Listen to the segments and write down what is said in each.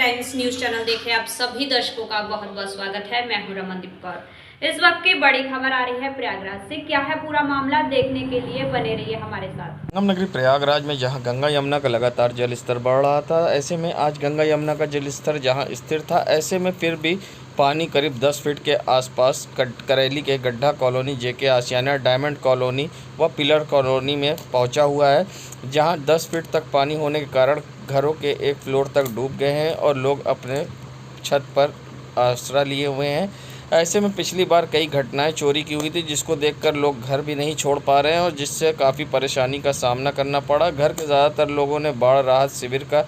Times news channel देखे आप सभी दर्शकों का बहुत बहुत स्वागत है। मैं हूं रमनदीप कौर। इस वक्त की बड़ी खबर आ रही है प्रयागराज से। क्या है पूरा मामला, देखने के लिए बने रहिए हमारे साथ। संगम नगरी प्रयागराज में जहां गंगा यमुना का लगातार जल स्तर बढ़ रहा था, ऐसे में आज गंगा यमुना का जल स्तर जहां स्थिर था, ऐसे में फिर भी पानी करीब 10 फीट के आसपास करेली के गड्ढा कॉलोनी, जेके आशियाना, डायमंड कॉलोनी व पिलर कॉलोनी में पहुंचा हुआ है, जहां 10 फीट तक पानी होने के कारण घरों के एक फ्लोर तक डूब गए हैं और लोग अपने छत पर आसरा लिए हुए हैं। ऐसे में पिछली बार कई घटनाएं चोरी की हुई थी, जिसको देखकर लोग घर भी नहीं छोड़ पा रहे हैं और जिससे काफ़ी परेशानी का सामना करना पड़ा। घर के ज़्यादातर लोगों ने बाढ़ राहत शिविर का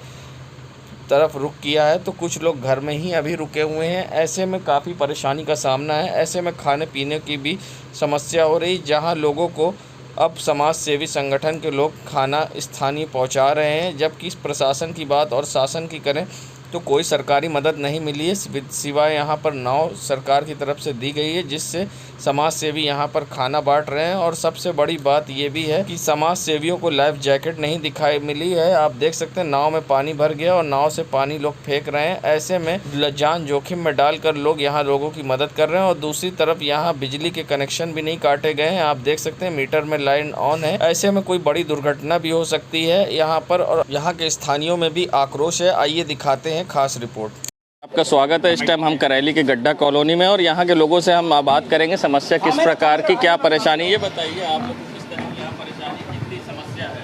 तरफ रुख किया है, तो कुछ लोग घर में ही अभी रुके हुए हैं। ऐसे में काफ़ी परेशानी का सामना है। ऐसे में खाने पीने की भी समस्या हो रही, जहां लोगों को अब समाज सेवी संगठन के लोग खाना स्थानीय पहुंचा रहे हैं। जबकि प्रशासन की बात और शासन की करें तो कोई सरकारी मदद नहीं मिली है, सिवाय यहाँ पर नाव सरकार की तरफ से दी गई है, जिससे समाज सेवी यहाँ पर खाना बांट रहे हैं। और सबसे बड़ी बात ये भी है कि समाज सेवियों को लाइफ जैकेट नहीं दिखाई मिली है। आप देख सकते हैं नाव में पानी भर गया और नाव से पानी लोग फेंक रहे हैं। ऐसे में जान जोखिम में डालकर लोग यहाँ लोगों की मदद कर रहे हैं। और दूसरी तरफ यहाँ बिजली के कनेक्शन भी नहीं काटे गए हैं। आप देख सकते हैं मीटर में लाइन ऑन है। ऐसे में कोई बड़ी दुर्घटना भी हो सकती है यहाँ पर, और यहाँ के स्थानीयों में भी आक्रोश है। आइए दिखाते हैं खास रिपोर्ट। आपका स्वागत है। इस टाइम हम करेली के गड्ढा कॉलोनी में और यहाँ के लोगों से हम बात करेंगे। समस्या किस प्रकार की, क्या परेशानी, ये बताइए आप लोग को किस तरह की यहाँ परेशानी, कितनी समस्या है?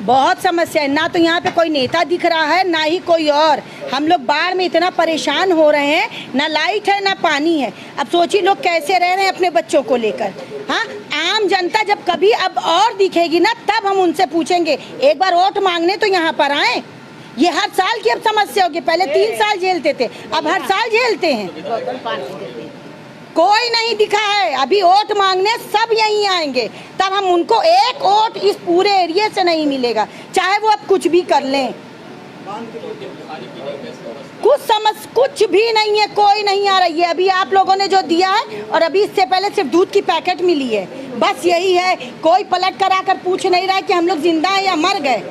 बहुत समस्या है। ना तो यहाँ पे कोई नेता दिख रहा है, ना ही कोई और। हम लोग बाढ़ में इतना परेशान हो रहे हैं, ना लाइट है ना पानी है। अब सोचिए लोग कैसे रह रहे हैं अपने बच्चों को लेकर। हाँ, आम जनता जब कभी अब और दिखेगी ना, तब हम उनसे पूछेंगे। एक बार वोट मांगने तो यहाँ पर आए। ये हर साल की अब समस्या होगी। पहले 3 साल झेलते थे, अब हर साल झेलते हैं। कोई नहीं दिखा है। अभी वोट मांगने सब यहीं आएंगे, तब हम उनको एक वोट इस पूरे एरिया से नहीं मिलेगा, चाहे वो अब कुछ भी कर लें। कुछ भी नहीं है, कोई नहीं आ रही है। अभी आप लोगों ने जो दिया है, और अभी इससे पहले सिर्फ दूध की पैकेट मिली है, बस यही है। कोई पलट कर आकर पूछ नहीं रहा है कि हम लोग जिंदा हैं या मर गए।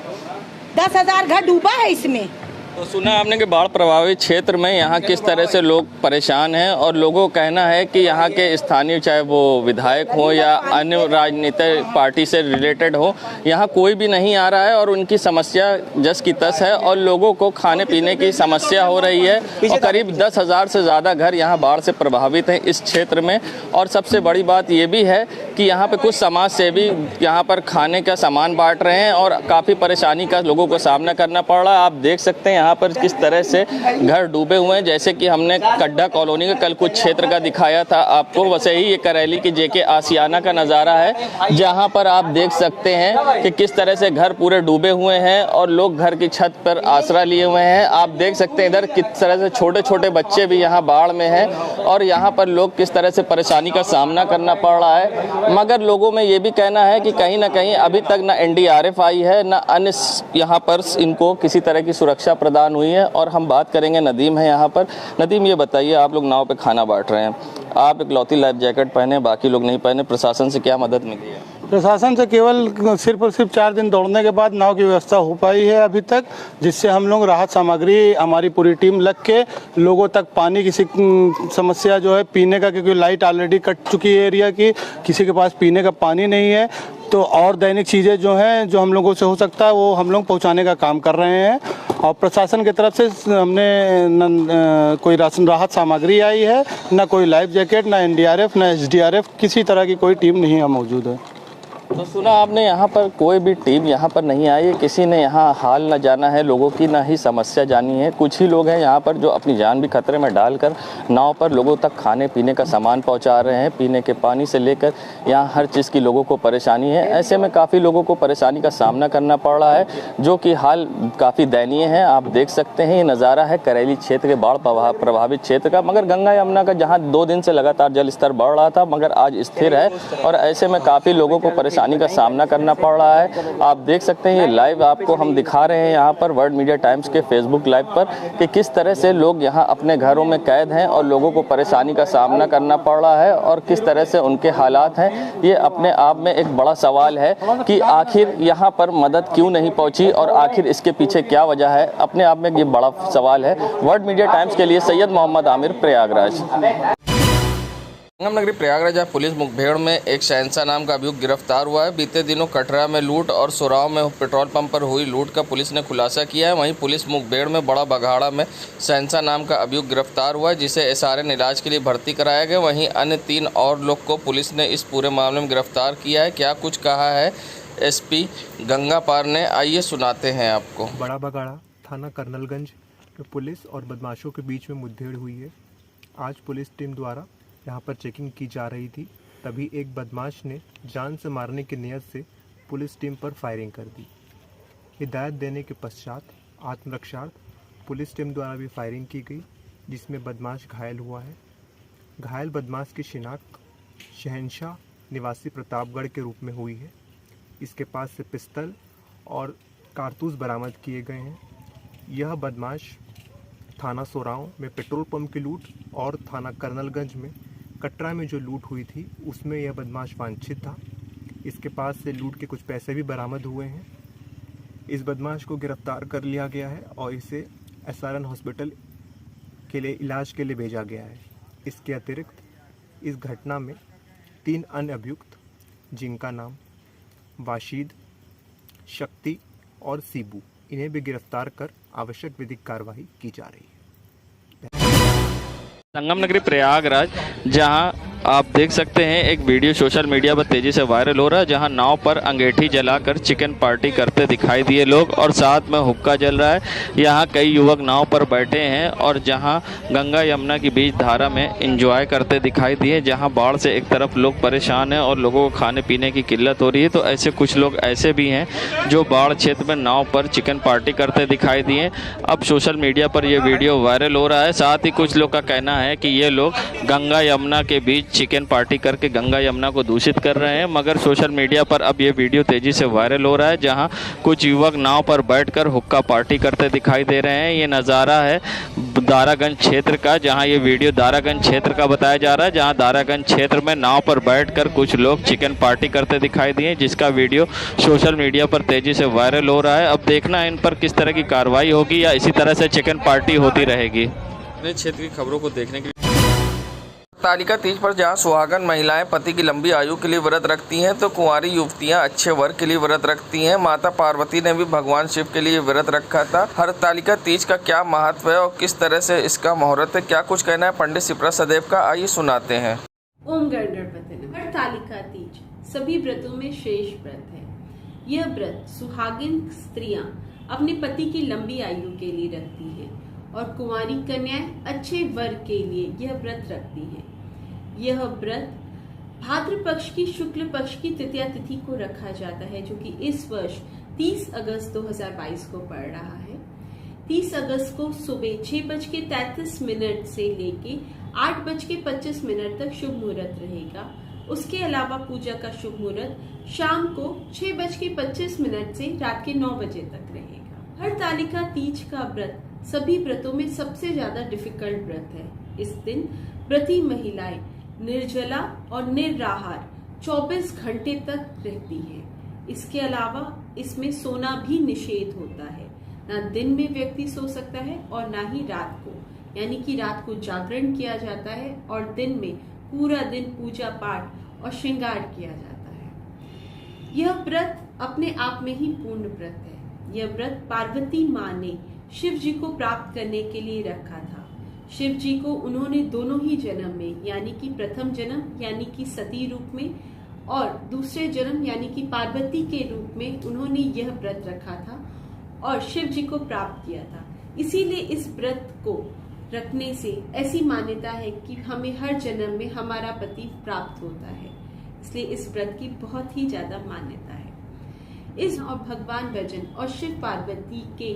10,000 घर डूबा है इसमें। तो सुना आपने कि बाढ़ प्रभावित क्षेत्र में यहाँ किस तरह से लोग परेशान हैं और लोगों का कहना है कि यहाँ के स्थानीय, चाहे वो विधायक हो या अन्य राजनीतिक पार्टी से रिलेटेड हो, यहाँ कोई भी नहीं आ रहा है और उनकी समस्या जस की तस है और लोगों को खाने पीने की समस्या हो रही है। और करीब 10,000 से ज़्यादा घर यहाँ बाढ़ से प्रभावित हैं इस क्षेत्र में। और सबसे बड़ी बात ये भी है कि यहाँ पे कुछ समाज सेवी यहाँ पर खाने का सामान बांट रहे हैं और काफ़ी परेशानी का लोगों को सामना करना पड़ रहा है। आप देख सकते हैं यहाँ पर किस तरह से घर डूबे हुए हैं। जैसे कि हमने गड्ढा कॉलोनी का कल कुछ क्षेत्र का दिखाया था आपको, वैसे ही ये करेली के जेके आशियाना का नज़ारा है, जहाँ पर आप देख सकते हैं कि किस तरह से घर पूरे डूबे हुए हैं और लोग घर की छत पर आसरा लिए हुए हैं। आप देख सकते हैं इधर किस तरह से छोटे छोटे बच्चे भी यहाँ बाढ़ में हैं और यहाँ पर लोग किस तरह से परेशानी का सामना करना पड़ रहा है। मगर लोगों में ये भी कहना है कि कहीं ना कहीं अभी तक ना NDRF आई है, ना अन्य यहाँ पर इनको किसी तरह की सुरक्षा प्रदान हुई है। और हम बात करेंगे, नदीम है यहाँ पर। नदीम, ये बताइए, आप लोग नाव पे खाना बांट रहे हैं, आप इकलौती लाइफ जैकेट पहने, बाकी लोग नहीं पहने, प्रशासन से क्या मदद मिली है? प्रशासन से केवल सिर्फ और सिर्फ 4 दिन दौड़ने के बाद नाव की व्यवस्था हो पाई है अभी तक, जिससे हम लोग राहत सामग्री, हमारी पूरी टीम लग के लोगों तक पानी की समस्या जो है पीने का, क्योंकि लाइट ऑलरेडी कट चुकी है एरिया की, किसी के पास पीने का पानी नहीं है, तो और दैनिक चीज़ें जो हैं जो हम लोगों से हो सकता है वो हम लोग पहुंचाने का काम कर रहे हैं। और प्रशासन की तरफ से हमने कोई राहत सामग्री आई है, ना कोई लाइफ जैकेट, ना NDRF, ना SDRF, किसी तरह की कोई टीम नहीं यहाँ मौजूद है। तो सुना आपने यहाँ पर कोई भी टीम यहाँ पर नहीं आई है, किसी ने यहाँ हाल न जाना है लोगों की, ना ही समस्या जानी है। कुछ ही लोग हैं यहाँ पर जो अपनी जान भी खतरे में डालकर नाव पर लोगों तक खाने पीने का सामान पहुँचा रहे हैं। पीने के पानी से लेकर यहाँ हर चीज़ की लोगों को परेशानी है। ऐसे में काफ़ी लोगों को परेशानी का सामना करना पड़ रहा है, जो कि हाल काफ़ी दयनीय है। आप देख सकते हैं ये नज़ारा है करेली क्षेत्र के बाढ़ प्रभावित क्षेत्र का। मगर गंगा यमुना का जहाँ 2 दिन से लगातार जल स्तर बढ़ रहा था, मगर आज स्थिर है और ऐसे में काफ़ी लोगों को परेशानी परेशानी का सामना करना पड़ रहा है। आप देख सकते हैं, ये लाइव आपको हम दिखा रहे हैं यहाँ पर वर्ल्ड मीडिया टाइम्स के फेसबुक लाइव पर कि किस तरह से लोग यहाँ अपने घरों में कैद हैं और लोगों को परेशानी का सामना करना पड़ रहा है और किस तरह से उनके हालात हैं। ये अपने आप में एक बड़ा सवाल है कि आखिर यहाँ पर मदद क्यों नहीं पहुँची और आखिर इसके पीछे क्या वजह है। अपने आप में ये बड़ा सवाल है। वर्ल्ड मीडिया टाइम्स के लिए सैयद मोहम्मद आमिर, प्रयागराज। संगम नगरी प्रयागराज पुलिस मुठभेड़ में एक शहंशाह नाम का अभियुक्त गिरफ्तार हुआ है। बीते दिनों कटरा में लूट और सोराव में पेट्रोल पंप पर हुई लूट का पुलिस ने खुलासा किया है। वहीं पुलिस मुठभेड़ में बड़ा बघाड़ा में शहंशाह नाम का अभियुक्त गिरफ्तार हुआ है, जिसे एसआरएन इलाज के लिए भर्ती कराया गया। वहीं अन्य 3 और लोग को पुलिस ने इस पूरे मामले में गिरफ्तार किया है। क्या कुछ कहा है एसपी गंगापार ने, आइए सुनाते हैं आपको। बड़ा बघाड़ा थाना कर्नलगंज में पुलिस और बदमाशों के बीच में मुठभेड़ हुई है। आज पुलिस टीम द्वारा यहाँ पर चेकिंग की जा रही थी, तभी एक बदमाश ने जान से मारने की नियत से पुलिस टीम पर फायरिंग कर दी। हिदायत देने के पश्चात आत्मरक्षार्थ पुलिस टीम द्वारा भी फायरिंग की गई, जिसमें बदमाश घायल हुआ है। घायल बदमाश की शिनाख्त शहंशाह निवासी प्रतापगढ़ के रूप में हुई है। इसके पास से पिस्तल और कारतूस बरामद किए गए हैं। यह बदमाश थाना सोराव में पेट्रोल पंप की लूट और थाना कर्नलगंज में कटरा में जो लूट हुई थी उसमें यह बदमाश वांछित था। इसके पास से लूट के कुछ पैसे भी बरामद हुए हैं। इस बदमाश को गिरफ्तार कर लिया गया है और इसे एसआरएन हॉस्पिटल के लिए इलाज के लिए भेजा गया है। इसके अतिरिक्त इस घटना में 3 अन्य अभियुक्त, जिनका नाम वाशीद, शक्ति और सीबू, इन्हें भी गिरफ्तार कर आवश्यक विधिक कार्रवाई की जा रही है। संगम नगरी प्रयागराज, जहां आप देख सकते हैं एक वीडियो सोशल मीडिया पर तेजी से वायरल हो रहा है, जहां नाव पर अंगीठी जलाकर चिकन पार्टी करते दिखाई दिए लोग और साथ में हुक्का जल रहा है। यहां कई युवक नाव पर बैठे हैं और जहां गंगा यमुना की बीच धारा में एंजॉय करते दिखाई दिए। जहां बाढ़ से एक तरफ लोग परेशान हैं और लोगों को खाने पीने की किल्लत हो रही है, तो ऐसे कुछ लोग ऐसे भी हैं जो बाढ़ क्षेत्र में नाव पर चिकन पार्टी करते दिखाई दिए। अब सोशल मीडिया पर यह वीडियो वायरल हो रहा है। साथ ही कुछ लोग का कहना है कि ये लोग गंगा यमुना के बीच चिकन पार्टी करके गंगा यमुना को दूषित कर रहे हैं। मगर सोशल मीडिया पर अब ये वीडियो तेजी से वायरल हो रहा है, जहां कुछ युवक नाव पर बैठकर हुक्का पार्टी करते दिखाई दे रहे हैं। ये नज़ारा है दारागंज क्षेत्र का, जहां ये वीडियो दारागंज क्षेत्र का बताया जा रहा है, जहां दारागंज क्षेत्र में नाव पर बैठकर कुछ लोग चिकन पार्टी करते दिखाई दिए, जिसका वीडियो सोशल मीडिया पर तेजी से वायरल हो रहा है। अब देखना है इन पर किस तरह की कार्रवाई होगी या इसी तरह से चिकन पार्टी होती रहेगी। अपने क्षेत्र की खबरों को देखने के लिए तालिका तीज पर जहां सुहागन महिलाएं पति की लंबी आयु के लिए व्रत रखती हैं, तो कुंवारी युवतियां अच्छे वर के लिए व्रत रखती हैं। माता पार्वती ने भी भगवान शिव के लिए व्रत रखा था। हरतालिका तीज का क्या महत्व है और किस तरह से इसका मुहूर्त है, क्या कुछ कहना है पंडित शिप्रा सदैव का, आइए सुनाते हैं। ओम गणपति नमः। हरतालिका तीज सभी व्रतों में श्रेष्ठ व्रत है। यह व्रत सुहागिन स्त्रियां अपने पति की लंबी आयु के लिए रखती हैं और कुंवारी कन्याएं अच्छे वर के लिए यह व्रत रखती हैं। यह व्रत भाद्र पक्ष की शुक्ल पक्ष की तृतीया तिथि को रखा जाता है, जो कि इस वर्ष 30 अगस्त 2022 को पड़ रहा है। 30 अगस्त को सुबह 6:33 से लेके 8:25 तक शुभ मुहूर्त रहेगा। उसके अलावा पूजा का शुभ मुहूर्त शाम को 6:25 से रात के 9 बजे तक रहेगा। हरतालिका तीज का व्रत सभी व्रतों में सबसे ज्यादा डिफिकल्ट व्रत है। इस दिन व्रती महिलाएं निर्जला और निराहार 24 घंटे तक रहती है। इसके अलावा इसमें सोना भी निषेध होता है। ना दिन में व्यक्ति सो सकता है और ना ही रात को, यानी कि रात को जागरण किया जाता है और दिन में पूरा दिन पूजा पाठ और श्रृंगार किया जाता है। यह व्रत अपने आप में ही पूर्ण व्रत है। यह व्रत पार्वती माँ ने शिव जी को प्राप्त करने के लिए रखा था। शिव जी को उन्होंने दोनों ही जन्म में, यानी कि प्रथम जन्म यानी कि सती रूप में और दूसरे जन्म यानी कि पार्वती के रूप में उन्होंने यह व्रत रखा था और शिव जी को प्राप्त किया था। इसीलिए इस व्रत को रखने से ऐसी मान्यता है कि हमें हर जन्म में हमारा पति प्राप्त होता है। इसलिए इस व्रत की बहुत ही ज्यादा मान्यता है। इस और भगवान भजन और शिव पार्वती के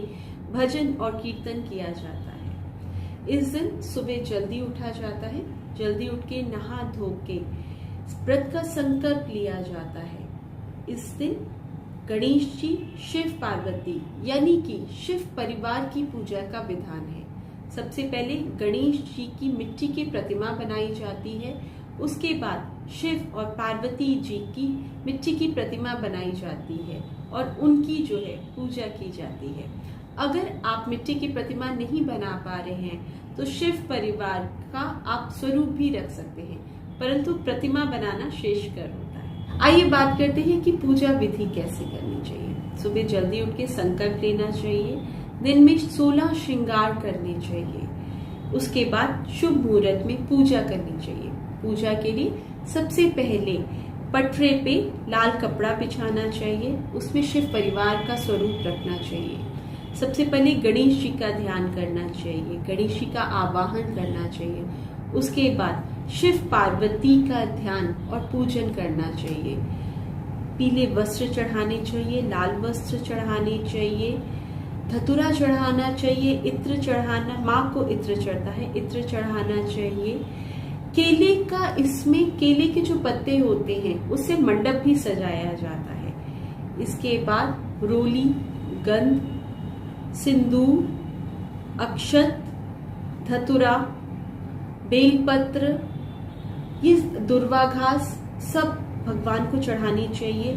भजन और कीर्तन किया जाता है। इस दिन सुबह जल्दी उठा जाता है। जल्दी उठ के नहा धो के व्रत का संकल्प लिया जाता है इस दिन गणेश जी, शिव पार्वती यानी कि शिव परिवार की पूजा का विधान है। सबसे पहले गणेश जी की मिट्टी की प्रतिमा बनाई जाती है, उसके बाद शिव और पार्वती जी की मिट्टी की प्रतिमा बनाई जाती है और उनकी जो है पूजा की जाती है। अगर आप मिट्टी की प्रतिमा नहीं बना पा रहे हैं तो शिव परिवार का आप स्वरूप भी रख सकते हैं, परंतु प्रतिमा बनाना श्रेष्ठकर होता है। आइए बात करते हैं कि पूजा विधि कैसे करनी चाहिए। सुबह जल्दी उठ के संकल्प लेना चाहिए, दिन में 16 श्रृंगार करने चाहिए, उसके बाद शुभ मुहूर्त में पूजा करनी चाहिए। पूजा के लिए सबसे पहले पटरे पे लाल कपड़ा बिछाना चाहिए, उसमें शिव परिवार का स्वरूप रखना चाहिए। सबसे पहले गणेश जी का ध्यान करना चाहिए, गणेश जी का आवाहन करना चाहिए। उसके बाद शिव पार्वती का ध्यान और पूजन करना चाहिए। पीले वस्त्र चढ़ाने चाहिए, लाल वस्त्र चढ़ाने चाहिए, धतूरा चढ़ाना चाहिए, इत्र चढ़ाना, माँ को इत्र चढ़ता है, इत्र चढ़ाना चाहिए। केले का, इसमें केले के जो पत्ते होते हैं उससे मंडप भी सजाया जाता है। इसके बाद रोली, गंध, सिंदूर, अक्षत, धतूरा, बेलपत्र, ये दुर्वा घास सब भगवान को चढ़ानी चाहिए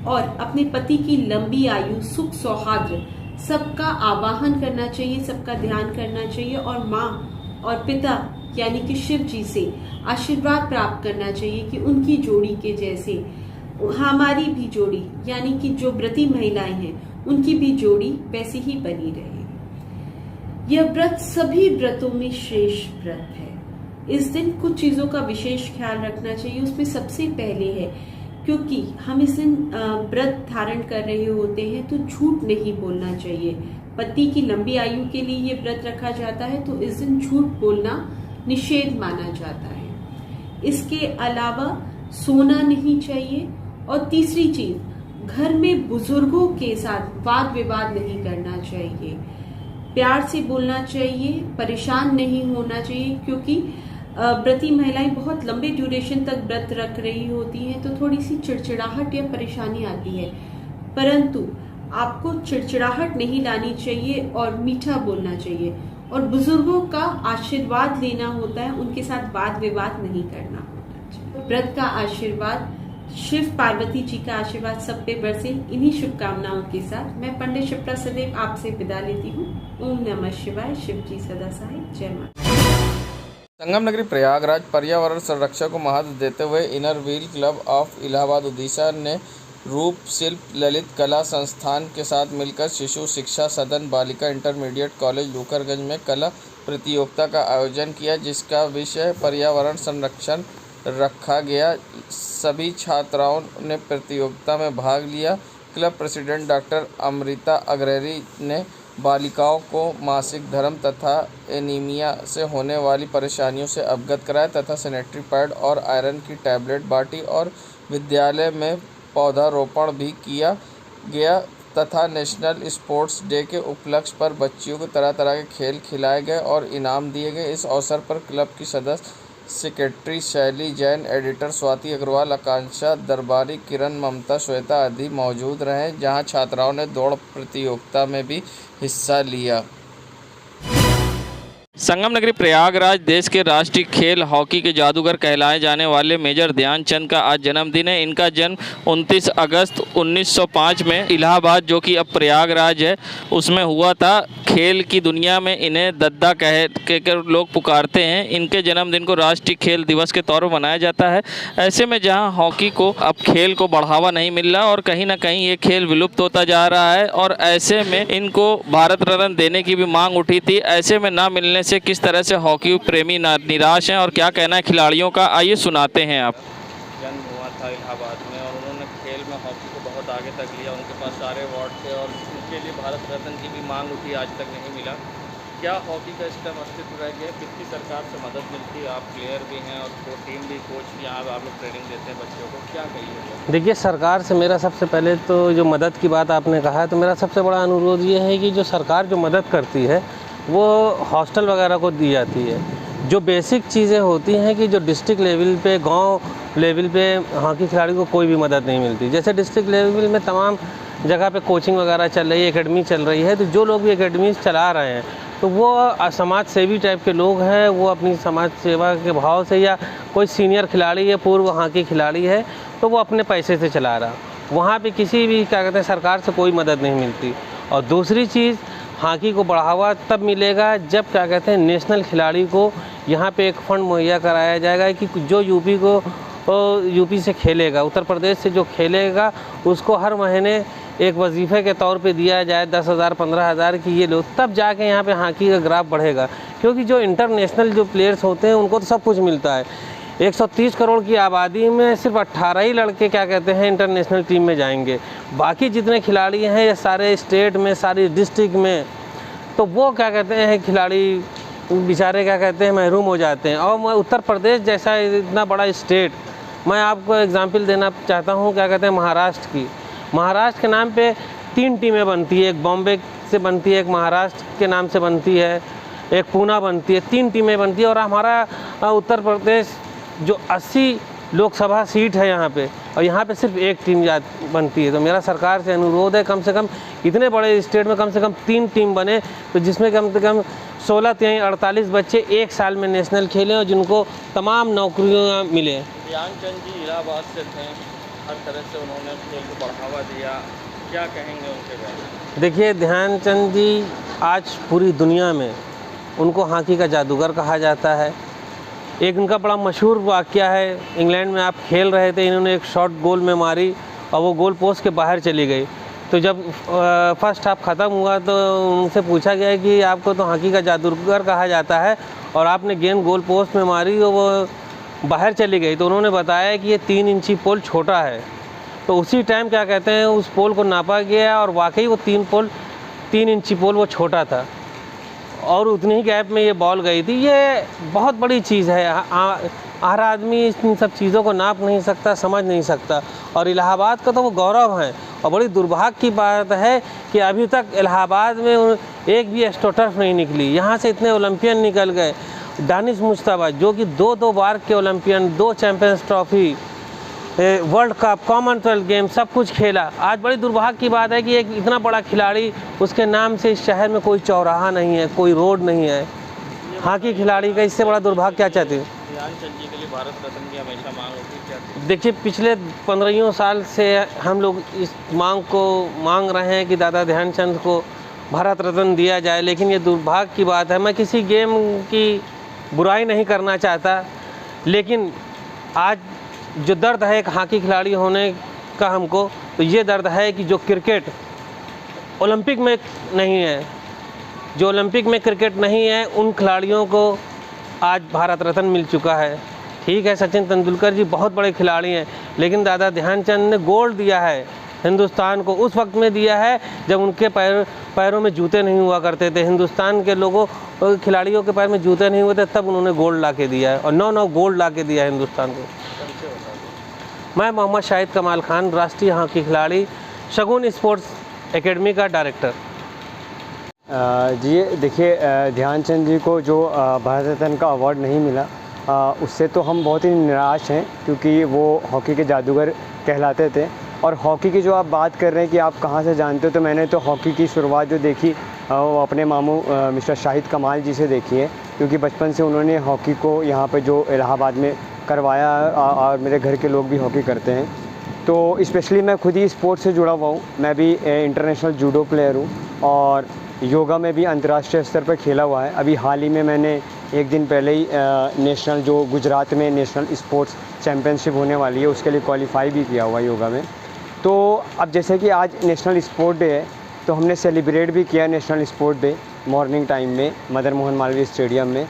और अपने पति की लंबी आयु, सुख, सौहार्द सबका आवाहन करना चाहिए, सबका ध्यान करना चाहिए और माँ और पिता यानी कि शिव जी से आशीर्वाद प्राप्त करना चाहिए कि उनकी जोड़ी के जैसे हमारी भी जोड़ी यानी कि जो व्रती महिलाएं हैं उनकी भी जोड़ी वैसी ही बनी रहे। यह व्रत सभी व्रतों में श्रेष्ठ व्रत है। इस दिन कुछ चीजों का विशेष ख्याल रखना चाहिए। उसमें सबसे पहले है, क्योंकि हम इस दिन व्रत धारण कर रहे होते हैं तो झूठ नहीं बोलना चाहिए। पति की लंबी आयु के लिए ये व्रत रखा जाता है तो इस दिन झूठ बोलना निषेध माना जाता है। इसके अलावा सोना नहीं चाहिए और तीसरी चीज, घर में बुजुर्गों के साथ वाद विवाद नहीं करना चाहिए। प्यार से बोलना चाहिए, परेशान नहीं होना चाहिए, क्योंकि व्रती महिलाएं बहुत लंबे ड्यूरेशन तक व्रत रख रही होती हैं तो थोड़ी सी चिड़चिड़ाहट या परेशानी आती है, परंतु आपको चिड़चिड़ाहट नहीं लानी चाहिए और मीठा बोलना चाहिए और बुजुर्गों का आशीर्वाद लेना होता है, उनके साथ वाद विवाद नहीं करना होता चाहिए। व्रत का आशीर्वाद, शिव पार्वती जी का आशीर्वाद सब पे बरसे। इन्हीं शुभकामनाओं के साथ मैं पंडित शिप्रा सदैव आपसे विदा लेती हूँ। ओम नमः शिवाय। शिव जी सदा सहाय। जय माता। संगम नगरी प्रयागराज पर्यावरण संरक्षण को महत्व देते हुए inner wheel club of Allahabad Orissa ने रूप शिल्प ललित कला संस्थान के साथ मिलकर शिशु शिक्षा सदन बालिका इंटरमीडिएट कॉलेज लूकरगंज में कला प्रतियोगिता का आयोजन किया, जिसका विषय पर्यावरण संरक्षण रखा गया। सभी छात्राओं ने प्रतियोगिता में भाग लिया। Club president doctor Amrita Agrahari ने बालिकाओं को मासिक धर्म तथा एनीमिया से होने वाली परेशानियों से अवगत कराया तथा सैनिटरी पैड और आयरन की टैबलेट बांटी और विद्यालय में पौधारोपण भी किया गया तथा नेशनल स्पोर्ट्स डे के उपलक्ष्य पर बच्चियों को तरह तरह के खेल खिलाए गए और इनाम दिए गए। इस अवसर पर क्लब की सदस्य सेक्रेटरी शैली जैन, एडिटर स्वाति अग्रवाल, आकांक्षा दरबारी, किरण, ममता, श्वेता आदि मौजूद रहे, जहां छात्राओं ने दौड़ प्रतियोगिता में भी हिस्सा लिया। संगम नगरी प्रयागराज देश के राष्ट्रीय खेल हॉकी के जादूगर कहलाए जाने वाले मेजर ध्यानचंद का आज जन्मदिन है। इनका जन्म 29 अगस्त 1905 में इलाहाबाद, जो कि अब प्रयागराज है, उसमें हुआ था। खेल की दुनिया में इन्हें दद्दा कहकर लोग पुकारते हैं। इनके जन्मदिन को राष्ट्रीय खेल दिवस के तौर पर मनाया जाता है। ऐसे में जहां हॉकी को अब खेल को बढ़ावा नहीं मिल रहा और कहीं ना कहीं ये खेल विलुप्त होता जा रहा है और ऐसे में इनको भारत रत्न देने की भी मांग उठी थी। ऐसे में ना मिलने से किस तरह से हॉकी प्रेमी निराश हैं और क्या कहना है खिलाड़ियों का, आइए सुनाते हैं आप। जन्म हुआ था इलाहाबाद में और उन्होंने खेल में हॉकी को बहुत आगे तक लिया। उनके पास सारे अवार्ड थे और उनके लिए भारत रत्न की भी मांग उठी, आज तक नहीं मिला। क्या हॉकी का इस टाइम अस्तित्व रह गया? कितनी सरकार से मदद मिलती है? आप प्लेयर भी हैं और टीम भी, कोच भी, आप लोग ट्रेनिंग देते हैं बच्चों को, क्या कहिए? देखिए, सरकार से मेरा सबसे पहले तो जो मदद की बात आपने कहा है, तो मेरा सबसे बड़ा अनुरोध ये है कि जो सरकार जो मदद करती है वो हॉस्टल वगैरह को दी जाती है, जो बेसिक चीज़ें होती हैं कि जो डिस्ट्रिक्ट लेवल पे, गांव लेवल पे हॉकी खिलाड़ी को कोई भी मदद नहीं मिलती। जैसे डिस्ट्रिक्ट लेवल में तमाम जगह पे कोचिंग वगैरह चल रही है, एकेडमी चल रही है, तो जो लोग भी एकेडमी चला रहे हैं तो वो समाज सेवी टाइप के लोग हैं, वो अपनी समाज सेवा के भाव से, या कोई सीनियर खिलाड़ी है, पूर्व हॉकी खिलाड़ी है, तो वो अपने पैसे से चला रहा। वहाँ पे किसी भी क्या कहते हैं सरकार से कोई मदद नहीं मिलती। और दूसरी चीज़, हॉकी को बढ़ावा तब मिलेगा जब क्या कहते हैं नेशनल खिलाड़ी को यहाँ पे एक फ़ंड मुहैया कराया जाएगा कि जो यूपी से खेलेगा, उत्तर प्रदेश से जो खेलेगा, उसको हर महीने एक वजीफ़े के तौर पे दिया जाए 10,000 15,000 की, ये लोग तब जाके यहाँ पे हॉकी का ग्राफ बढ़ेगा। क्योंकि जो इंटरनेशनल जो प्लेयर्स होते हैं उनको तो सब कुछ मिलता है। 130 करोड़ की आबादी में सिर्फ 18 ही लड़के क्या कहते हैं इंटरनेशनल टीम में जाएंगे। बाकी जितने खिलाड़ी हैं ये सारे स्टेट में, सारी डिस्ट्रिक्ट में, तो वो क्या कहते हैं खिलाड़ी बेचारे क्या कहते हैं महरूम हो जाते हैं। और मैं उत्तर प्रदेश जैसा इतना बड़ा स्टेट, मैं आपको एग्जांपल देना चाहता हूँ, क्या कहते हैं महाराष्ट्र की। महाराष्ट्र के नाम पे 3 टीमें बनती है, एक बॉम्बे से बनती है, एक महाराष्ट्र के नाम से बनती है, एक पूना बनती है, 3 टीमें बनती है। और हमारा उत्तर प्रदेश जो 80 लोकसभा सीट है यहाँ पे, और यहाँ पे सिर्फ एक टीम बनती है। तो मेरा सरकार से अनुरोध है कम से कम इतने बड़े स्टेट में कम से कम 3 टीम बने, तो जिसमें कम से कम 16-48 बच्चे एक साल में नेशनल खेलें और जिनको तमाम नौकरियाँ मिले। ध्यानचंद जी इलाहाबाद से थे, हर तरह से उन्होंने खेल को बढ़ावा दिया, क्या कहेंगे उनके बारे में? देखिए, ध्यानचंद जी आज पूरी दुनिया में उनको हॉकी का जादूगर कहा जाता है। एक उनका बड़ा मशहूर वाक़या है, इंग्लैंड में आप खेल रहे थे, इन्होंने एक शॉट गोल में मारी और वो गोल पोस्ट के बाहर चली गई। तो जब फर्स्ट हाफ ख़त्म हुआ तो उनसे पूछा गया कि आपको तो हॉकी का जादूगर कहा जाता है और आपने गेंद गोल पोस्ट में मारी और वो बाहर चली गई। तो उन्होंने बताया कि ये 3 इंची पोल छोटा है। तो उसी टाइम क्या कहते हैं उस पोल को नापा गया और वाकई वो 3 इंची पोल वो छोटा था और उतनी ही गैप में ये बॉल गई थी। ये बहुत बड़ी चीज़ है, हर आदमी इन सब चीज़ों को नाप नहीं सकता, समझ नहीं सकता। और इलाहाबाद का तो वो गौरव है। और बड़ी दुर्भाग्य की बात है कि अभी तक इलाहाबाद में एक भी एस्ट्रोटर्फ नहीं निकली। यहाँ से इतने ओलंपियन निकल गए। दानिश मुश्ताबा जो कि 2 बार के Olympian, 2 champions trophy, world cup, Commonwealth game सब कुछ खेला। आज बड़ी दुर्भाग्य की बात है कि एक इतना बड़ा खिलाड़ी, उसके नाम से इस शहर में कोई चौराहा नहीं है, कोई रोड नहीं है। हॉकी खिलाड़ी का इससे बड़ा दुर्भाग्य क्या चाहते हैं? ध्यानचंद जी के लिए भारत रत्न की हमेशा मांग होती है। देखिए, पिछले 15 साल से हम लोग इस मांग को मांग रहे हैं कि दादा ध्यानचंद को भारत रत्न दिया जाए, लेकिन ये दुर्भाग्य की बात है। मैं किसी गेम की बुराई नहीं करना चाहता, लेकिन आज जो दर्द है एक हॉकी खिलाड़ी होने का हमको, तो ये दर्द है कि जो क्रिकेट ओलंपिक में नहीं है, जो ओलंपिक में क्रिकेट नहीं है, उन खिलाड़ियों को आज भारत रत्न मिल चुका है। ठीक है, सचिन तेंदुलकर जी बहुत बड़े खिलाड़ी हैं, लेकिन दादा ध्यानचंद ने गोल्ड दिया है हिंदुस्तान को, उस वक्त में दिया है जब उनके पैरों में जूते नहीं हुआ करते थे। हिंदुस्तान के लोगों खिलाड़ियों के पैर में जूते नहीं हुए थे, तब उन्होंने गोल्ड ला के दिया है और 9 गोल्ड ला के दिया है हिंदुस्तान को। मैं मोहम्मद शाहिद कमाल खान, राष्ट्रीय हॉकी खिलाड़ी, शगुन स्पोर्ट्स एकेडमी का डायरेक्टर। जी देखिए, ध्यानचंद जी को जो भारत रत्न का अवार्ड नहीं मिला, उससे तो हम बहुत ही निराश हैं, क्योंकि वो हॉकी के जादूगर कहलाते थे। और हॉकी की जो आप बात कर रहे हैं कि आप कहाँ से जानते हो, तो मैंने तो हॉकी की शुरुआत जो देखी वो अपने मामू मिस्टर शाहिद कमाल जी से देखी है, क्योंकि बचपन से उन्होंने हॉकी को यहाँ पे जो इलाहाबाद में करवाया और मेरे घर के लोग भी हॉकी करते हैं। तो स्पेशली मैं खुद ही स्पोर्ट्स से जुड़ा हुआ हूँ। मैं भी इंटरनेशनल जूडो प्लेयर हूँ और योगा में भी अंतर्राष्ट्रीय स्तर पर खेला हुआ है। अभी हाल ही में मैंने एक दिन पहले ही नेशनल जो गुजरात में नेशनल स्पोर्ट्स चैम्पियनशिप होने वाली है, उसके लिए क्वालिफाई भी किया हुआ है योगा में। तो अब जैसे कि आज नेशनल स्पोर्ट डे है, तो हमने सेलिब्रेट भी किया national sport day morning time में मदन मोहन मालवीय स्टेडियम में।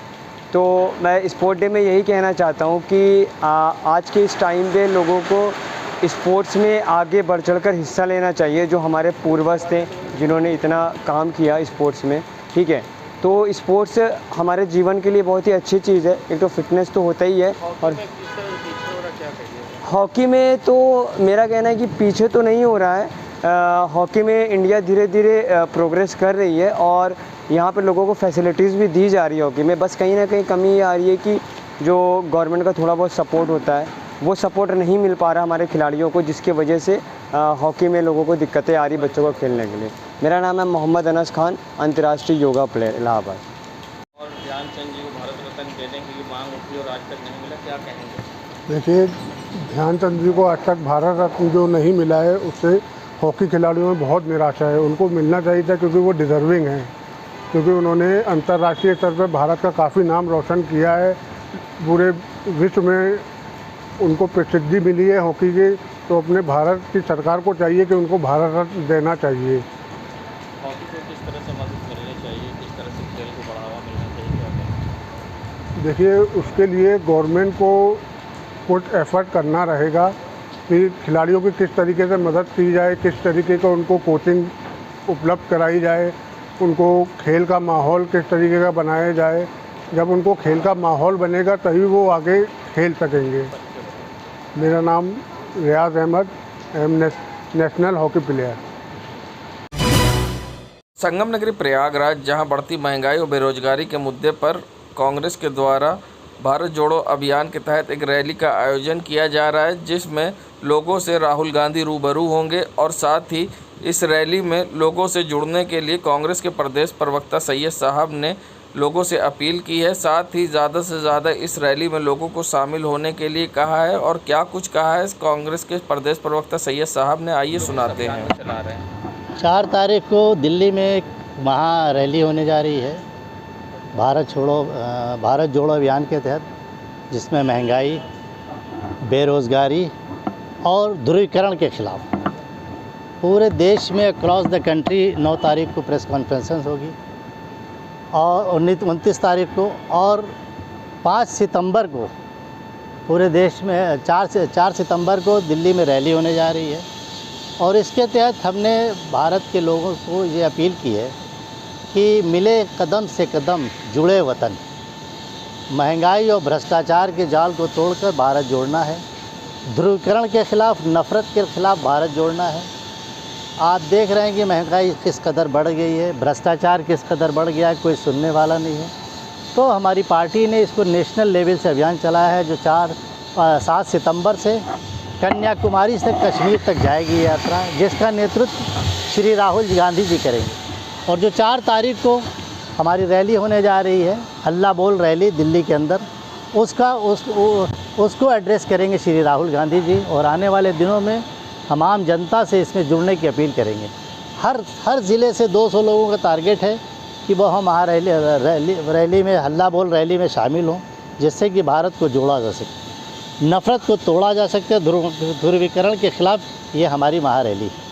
तो मैं स्पोर्ट डे में यही कहना चाहता हूँ कि आज के इस टाइम पे लोगों को स्पोर्ट्स में आगे बढ़ चढ़कर हिस्सा लेना चाहिए। जो हमारे पूर्वज थे जिन्होंने इतना काम किया स्पोर्ट्स में, ठीक है, तो स्पोर्ट्स हमारे जीवन के लिए बहुत ही अच्छी चीज़ है। एक तो फिटनेस तो होता ही है, और हॉकी में तो मेरा कहना है कि पीछे तो नहीं हो रहा है। हॉकी में इंडिया धीरे धीरे प्रोग्रेस कर रही है और यहाँ पे लोगों को फैसिलिटीज़ भी दी जा रही है हॉकी में। बस कहीं ना कहीं कमी ये आ रही है कि जो गवर्नमेंट का थोड़ा बहुत सपोर्ट होता है वो सपोर्ट नहीं मिल पा रहा हमारे खिलाड़ियों को, जिसकी वजह से हॉकी में लोगों को दिक्कतें आ रही बच्चों को खेलने के लिए। मेरा नाम है मोहम्मद अनस खान, अंतर्राष्ट्रीय योगा प्लेयर, इलाहाबाद। और ध्यानचंद जी को भारत रत्न देने की मांग उठी और आज तक नहीं मिला, क्या कहेंगे? देखिए, ध्यानचंद जी को आज तक भारत रत्न जो नहीं मिला है उससे हॉकी खिलाड़ियों में बहुत निराशा है। उनको मिलना चाहिए था क्योंकि वो डिज़र्विंग हैं, क्योंकि उन्होंने अंतर्राष्ट्रीय स्तर पर भारत का काफ़ी नाम रोशन किया है। पूरे विश्व में उनको प्रसिद्धि मिली है हॉकी की, तो अपने भारत की सरकार को चाहिए कि उनको भारत रत्न देना चाहिए। हॉकी को किस तरह से मदद मिलनी चाहिए, किस तरह से खेल को बढ़ावा मिलना चाहिए, क्या कहेंगे? देखिए, उसके लिए गवर्नमेंट को कुछ एफर्ट करना रहेगा कि खिलाड़ियों की किस तरीके से मदद की जाए, किस तरीके का उनको कोचिंग उपलब्ध कराई जाए, उनको खेल का माहौल किस तरीके का बनाया जाए। जब उनको खेल का माहौल बनेगा तभी वो आगे खेल सकेंगे। मेरा नाम रियाज अहमद, नेशनल हॉकी प्लेयर। संगम नगरी प्रयागराज, जहां बढ़ती महंगाई और बेरोजगारी के मुद्दे पर कांग्रेस के द्वारा भारत जोड़ो अभियान के तहत एक रैली का आयोजन किया जा रहा है, जिसमें लोगों से राहुल गांधी रूबरू होंगे और साथ ही इस रैली में लोगों से जुड़ने के लिए कांग्रेस के प्रदेश प्रवक्ता सैयद साहब ने लोगों से अपील की है। साथ ही ज़्यादा से ज़्यादा इस रैली में लोगों को शामिल होने के लिए कहा है। और क्या कुछ कहा है कांग्रेस के प्रदेश प्रवक्ता सैयद साहब ने, आइए सुनाते हैं। 4 तारीख को दिल्ली में एक महा रैली होने जा रही है भारत जोड़ो अभियान के तहत, जिसमें महंगाई, बेरोज़गारी और ध्रुवीकरण के खिलाफ पूरे देश में अक्रॉस द कंट्री 9 तारीख को प्रेस कॉन्फ्रेंस होगी और 29 तारीख को, और 5 सितंबर को पूरे देश में 4 सितंबर को दिल्ली में रैली होने जा रही है। और इसके तहत हमने भारत के लोगों को ये अपील की है कि मिले कदम से कदम जुड़े वतन, महंगाई और भ्रष्टाचार के जाल को तोड़कर भारत जोड़ना है, ध्रुवीकरण के खिलाफ, नफ़रत के खिलाफ भारत जोड़ना है। आप देख रहे हैं कि महंगाई किस कदर बढ़ गई है, भ्रष्टाचार किस कदर बढ़ गया है, कोई सुनने वाला नहीं है। तो हमारी पार्टी ने इसको नेशनल लेवल से अभियान चलाया है, जो 7 सितंबर से कन्याकुमारी से कश्मीर तक जाएगी यात्रा, जिसका नेतृत्व श्री राहुल गांधी जी करेंगे। और जो 4 तारीख को हमारी रैली होने जा रही है, हल्ला बोल रैली दिल्ली के अंदर, उसको एड्रेस करेंगे श्री राहुल गांधी जी। और आने वाले दिनों में हम आम जनता से इसमें जुड़ने की अपील करेंगे। हर ज़िले से 200 लोगों का टारगेट है कि वो हम रैली में, हल्ला बोल रैली में शामिल हों, जिससे कि भारत को जोड़ा जा सके, नफ़रत को तोड़ा जा सके, ध्रुवीकरण के खिलाफ ये हमारी महारैली है।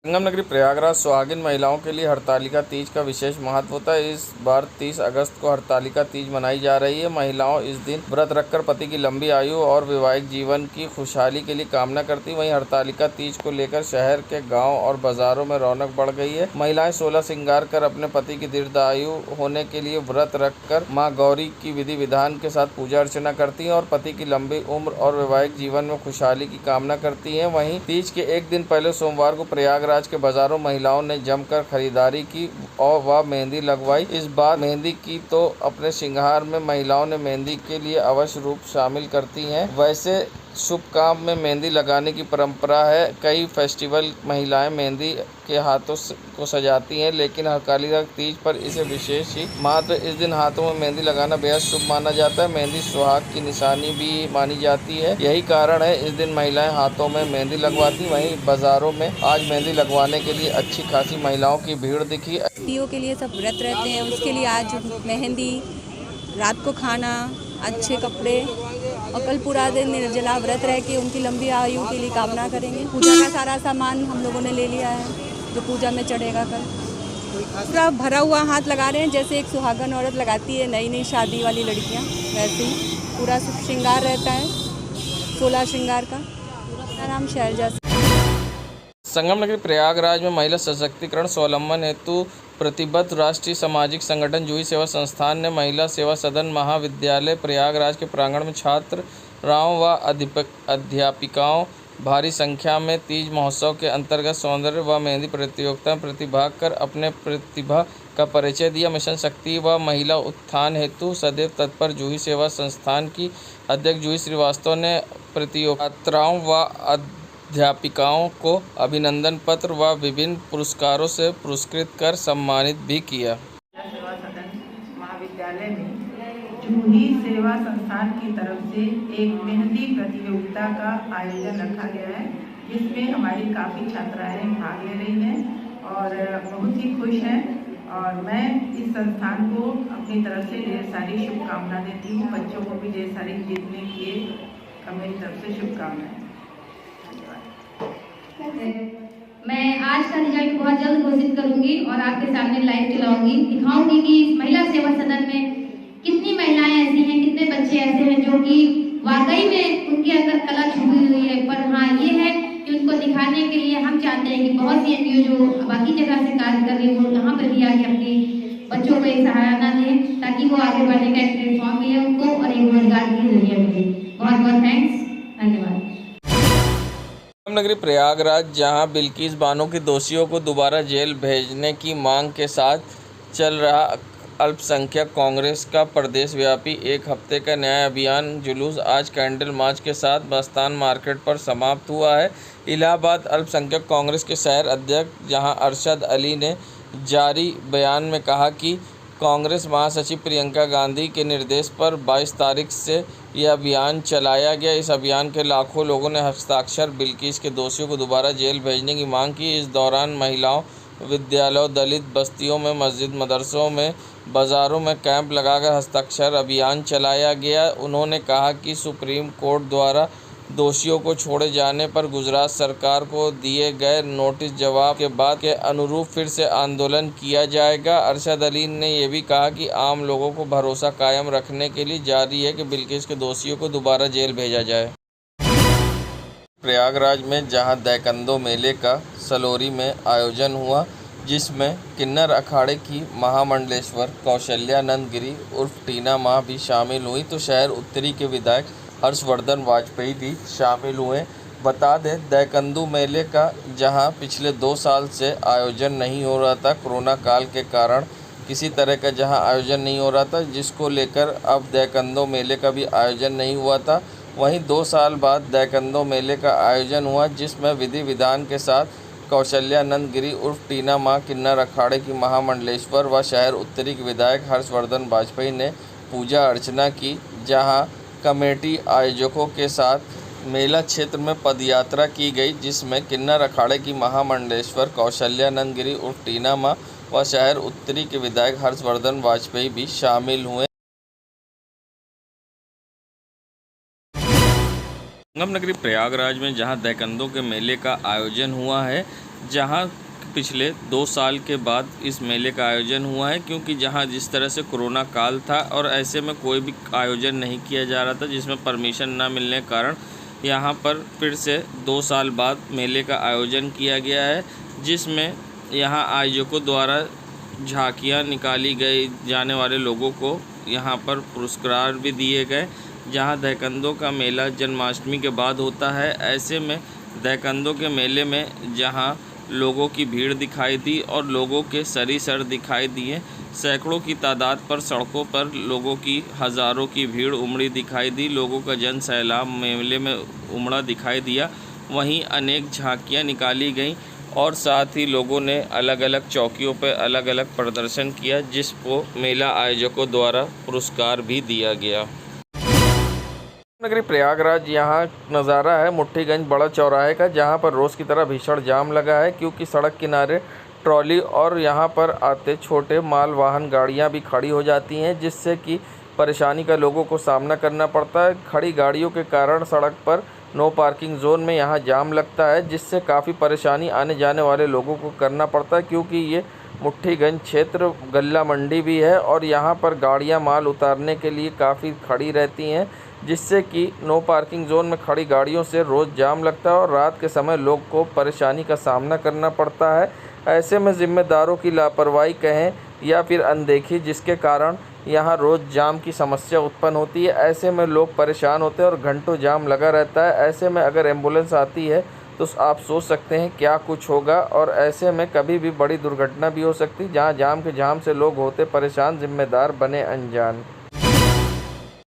संगम नगरी प्रयागराज सुहागिन महिलाओं के लिए हरतालिका तीज का विशेष महत्व होता है। इस बार 30 अगस्त को हरतालिका तीज मनाई जा रही है। महिलाओं इस दिन व्रत रखकर पति की लंबी आयु और वैवाहिक जीवन की खुशहाली के लिए कामना करती। वहीं हरतालिका तीज को लेकर शहर के गांव और बाजारों में रौनक बढ़ गई है। महिलाएं 16 श्रृंगार कर अपने पति की दीर्घायु होने के लिए व्रत रखकर माँ गौरी की विधि विधान के साथ पूजा अर्चना करती हैं और पति की लंबी उम्र और वैवाहिक जीवन में खुशहाली की कामना करती हैं। वहीं तीज के एक दिन पहले सोमवार को प्रयागराज के बाजारों महिलाओं ने जमकर खरीदारी की और वह मेहंदी लगवाई। इस बार मेहंदी की तो अपने श्रृंगार में महिलाओं ने मेहंदी के लिए अवश्य रूप शामिल करती हैं। वैसे शुभ काम में मेहंदी लगाने की परंपरा है। कई फेस्टिवल महिलाएं मेहंदी के हाथों को सजाती हैं, लेकिन हरतालिका तीज पर इसे विशेष ही मात्र इस दिन हाथों में मेहंदी लगाना बेहद शुभ माना जाता है। मेहंदी सुहाग की निशानी भी मानी जाती है। यही कारण है इस दिन महिलाएं हाथों में मेहंदी लगवाती। वहीं बाजारों में आज मेहंदी लगवाने के लिए अच्छी खासी महिलाओं की भीड़ दिखी। स्त्रियों के लिए सब व्रत रहते हैं, उसके लिए आज मेहंदी, रात को खाना, अच्छे कपड़े और कल पूरा दिन निर्जला व्रत रह के उनकी लंबी आयु के लिए कामना करेंगे। पूजा का सारा सामान हम लोगों ने ले लिया है जो पूजा में चढ़ेगा। कल पूरा भरा हुआ हाथ लगा रहे हैं, जैसे एक सुहागन औरत लगाती है नई शादी वाली लड़कियां, वैसे ही पूरा श्रृंगार रहता है, 16 श्रृंगार का। मेरा नाम शैलजा। संगम नगरी प्रयागराज में महिला सशक्तिकरण स्वावलंबन हेतु प्रतिबद्ध राष्ट्रीय सामाजिक संगठन जूही सेवा संस्थान ने महिला सेवा सदन महाविद्यालय प्रयागराज के प्रांगण में छात्राओं व अध्यापिकाओं भारी संख्या में तीज महोत्सव के अंतर्गत सौंदर्य व मेहंदी प्रतियोगिता में प्रतिभाग कर अपने प्रतिभा का परिचय दिया। मिशन शक्ति व महिला उत्थान हेतु सदैव तत्पर जूही सेवा संस्थान की अध्यक्ष जूही श्रीवास्तव ने प्रतियोगिताओं व अध्यापिकाओं को अभिनंदन पत्र व विभिन्न पुरस्कारों से पुरस्कृत कर सम्मानित भी किया। सेवा सदन महाविद्यालय में जूही सेवा संस्थान की तरफ से एक मेहंदी प्रतियोगिता का आयोजन रखा गया है, जिसमें हमारी काफ़ी छात्राएं भाग ले रही हैं और बहुत ही खुश हैं। और मैं इस संस्थान को अपनी तरफ से ढेर सारी शुभकामनाएं देती हूँ। बच्चों को भी ढेर सारी जीतने की मेरी तरफ से शुभकामनाएं। मैं आज का रिजल्ट बहुत जल्द घोषित करूंगी और आपके सामने लाइव चलाऊंगी, दिखाऊंगी कि इस महिला सेवा सदन में कितनी महिलाएं ऐसी हैं, कितने बच्चे ऐसे हैं जो कि वाकई में उनके अंदर कला छुपी हुई है। पर हाँ, ये है कि उनको दिखाने के लिए हम चाहते हैं कि बहुत सी एनजीओ जो बाकी जगह से कार्य कर रही है वो यहाँ पर भी आके अपने बच्चों को एक सहायता दें ताकि वो आगे बढ़ने का एक प्लेटफॉर्म मिले उनको और एक रोजगार की जरिए मिले। बहुत बहुत थैंक्स, धन्यवाद। नगरी प्रयागराज, जहां बिल्किस बानो के दोषियों को दोबारा जेल भेजने की मांग के साथ चल रहा अल्पसंख्यक कांग्रेस का प्रदेश व्यापी एक हफ्ते का न्याय अभियान जुलूस आज कैंडल मार्च के साथ मस्तान मार्केट पर समाप्त हुआ है। इलाहाबाद अल्पसंख्यक कांग्रेस के शहर अध्यक्ष जहां अरशद अली ने जारी बयान में कहा कि कांग्रेस महासचिव प्रियंका गांधी के निर्देश पर 22 तारीख से यह अभियान चलाया गया। इस अभियान के लाखों लोगों ने हस्ताक्षर बिल्किस के दोषियों को दोबारा जेल भेजने की मांग की। इस दौरान महिलाओं, विद्यालयों, दलित बस्तियों में, मस्जिद, मदरसों में, बाज़ारों में कैंप लगाकर हस्ताक्षर अभियान चलाया गया। उन्होंने कहा कि सुप्रीम कोर्ट द्वारा दोषियों को छोड़े जाने पर गुजरात सरकार को दिए गए नोटिस जवाब के बाद के अनुरूप फिर से आंदोलन किया जाएगा। अरशद अली ने यह भी कहा कि आम लोगों को भरोसा कायम रखने के लिए जारी है कि बिल्किस के दोषियों को दोबारा जेल भेजा जाए। प्रयागराज में जहां दैकंदो मेले का सलोरी में आयोजन हुआ, जिसमें किन्नर अखाड़े की महामंडलेश्वर कौशल्यानंद गिरी उर्फ टीना माँ भी शामिल हुई, तो शहर उत्तरी के विधायक हर्षवर्धन वाजपेयी भी शामिल हुए। बता दें, दैकंदू मेले का जहां पिछले 2 साल से आयोजन नहीं हो रहा था, कोरोना काल के कारण किसी तरह का जहां आयोजन नहीं हो रहा था, जिसको लेकर अब दैकंदो मेले का भी आयोजन नहीं हुआ था। वहीं 2 साल बाद दैकंदो मेले का आयोजन हुआ, जिसमें विधि विधान के साथ कौशल्यानंद गिरी उर्फ टीना माँ किन्नर अखाड़े की महामंडलेश्वर व शहर उत्तरी के विधायक हर्षवर्धन वाजपेयी ने पूजा अर्चना की। जहां कमेटी आयोजकों के साथ मेला क्षेत्र में पदयात्रा की गई, जिसमें किन्नर अखाड़े की महामंडलेश्वर कौशल्यानंद गिरी उर्फ टीना माँ व शहर उत्तरी के विधायक हर्षवर्धन वाजपेयी भी शामिल हुए। संगम नगरी प्रयागराज में जहां दैकंदो के मेले का आयोजन हुआ है, जहां पिछले 2 साल के बाद इस मेले का आयोजन हुआ है, क्योंकि जहां जिस तरह से कोरोना काल था और ऐसे में कोई भी आयोजन नहीं किया जा रहा था, जिसमें परमिशन ना मिलने के कारण यहां पर फिर से 2 साल बाद मेले का आयोजन किया गया है, जिसमें यहां आयोजकों द्वारा झांकियां निकाली गई, जाने वाले लोगों को यहां पर पुरस्कार भी दिए गए। जहां दैकंदो का मेला जन्माष्टमी के बाद होता है, ऐसे में दैकंदो के मेले में जहां लोगों की भीड़ दिखाई दी और लोगों के सर दिखाई दिए, सैकड़ों की तादाद पर सड़कों पर लोगों की हज़ारों की भीड़ उमड़ी दिखाई दी, लोगों का जन सैलाब मेले में उमड़ा दिखाई दिया। वहीं अनेक झांकियां निकाली गईं और साथ ही लोगों ने अलग अलग चौकियों पर अलग अलग प्रदर्शन किया, जिसको मेला आयोजकों द्वारा पुरस्कार भी दिया गया। नगरी प्रयागराज, यहाँ नज़ारा है मुट्ठीगंज बड़ा चौराहे का, जहाँ पर रोज़ की तरह भीषण जाम लगा है, क्योंकि सड़क किनारे ट्रॉली और यहाँ पर आते छोटे माल वाहन गाड़ियाँ भी खड़ी हो जाती हैं, जिससे कि परेशानी का लोगों को सामना करना पड़ता है। खड़ी गाड़ियों के कारण सड़क पर नो पार्किंग जोन में यहाँ जाम लगता है, जिससे काफ़ी परेशानी आने जाने वाले लोगों को करना पड़ता है, क्योंकि ये मुट्ठीगंज क्षेत्र गल्ला मंडी भी है और यहाँ पर गाड़ियाँ माल उतारने के लिए काफ़ी खड़ी रहती हैं, जिससे कि नो पार्किंग जोन में खड़ी गाड़ियों से रोज़ जाम लगता है और रात के समय लोग को परेशानी का सामना करना पड़ता है। ऐसे में ज़िम्मेदारों की लापरवाही कहें या फिर अनदेखी, जिसके कारण यहाँ रोज़ जाम की समस्या उत्पन्न होती है। ऐसे में लोग परेशान होते हैं और घंटों जाम लगा रहता है। ऐसे में अगर एम्बुलेंस आती है तो आप सोच सकते हैं क्या कुछ होगा, और ऐसे में कभी भी बड़ी दुर्घटना भी हो सकती, जहाँ जाम के जाम से लोग होते परेशान, जिम्मेदार बने अनजान।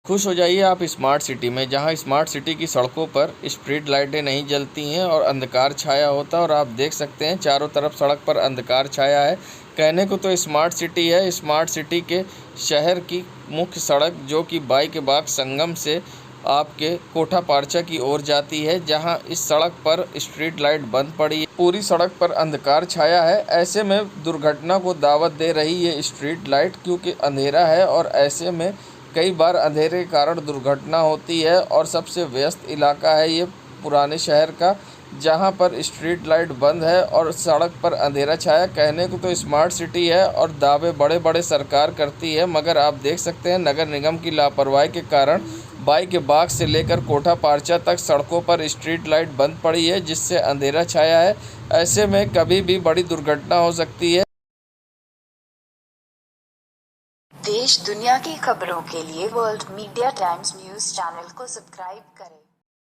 खुश हो जाइए आप स्मार्ट सिटी में, जहां स्मार्ट सिटी की सड़कों पर स्ट्रीट लाइटें नहीं जलती हैं और अंधकार छाया होता है। और आप देख सकते हैं चारों तरफ सड़क पर अंधकार छाया है। कहने को तो स्मार्ट सिटी है। स्मार्ट सिटी के शहर की मुख्य सड़क जो कि बाई के बाग संगम से आपके कोठा पारचा की ओर जाती है, जहां इस सड़क पर स्ट्रीट लाइट बंद पड़ी है। पूरी सड़क पर अंधकार छाया है। ऐसे में दुर्घटना को दावत दे रही है स्ट्रीट लाइट, क्योंकि अंधेरा है और ऐसे में कई बार अंधेरे के कारण दुर्घटना होती है। और सबसे व्यस्त इलाका है ये पुराने शहर का, जहां पर स्ट्रीट लाइट बंद है और सड़क पर अंधेरा छाया। कहने को तो स्मार्ट सिटी है और दावे बड़े बड़े सरकार करती है, मगर आप देख सकते हैं नगर निगम की लापरवाही के कारण बाई के बाग से लेकर कोठा पारचा तक सड़कों पर स्ट्रीट लाइट बंद पड़ी है, जिससे अंधेरा छाया है। ऐसे में कभी भी बड़ी दुर्घटना हो सकती है। देश दुनिया की खबरों के लिए world media times news channel को सब्सक्राइब करें।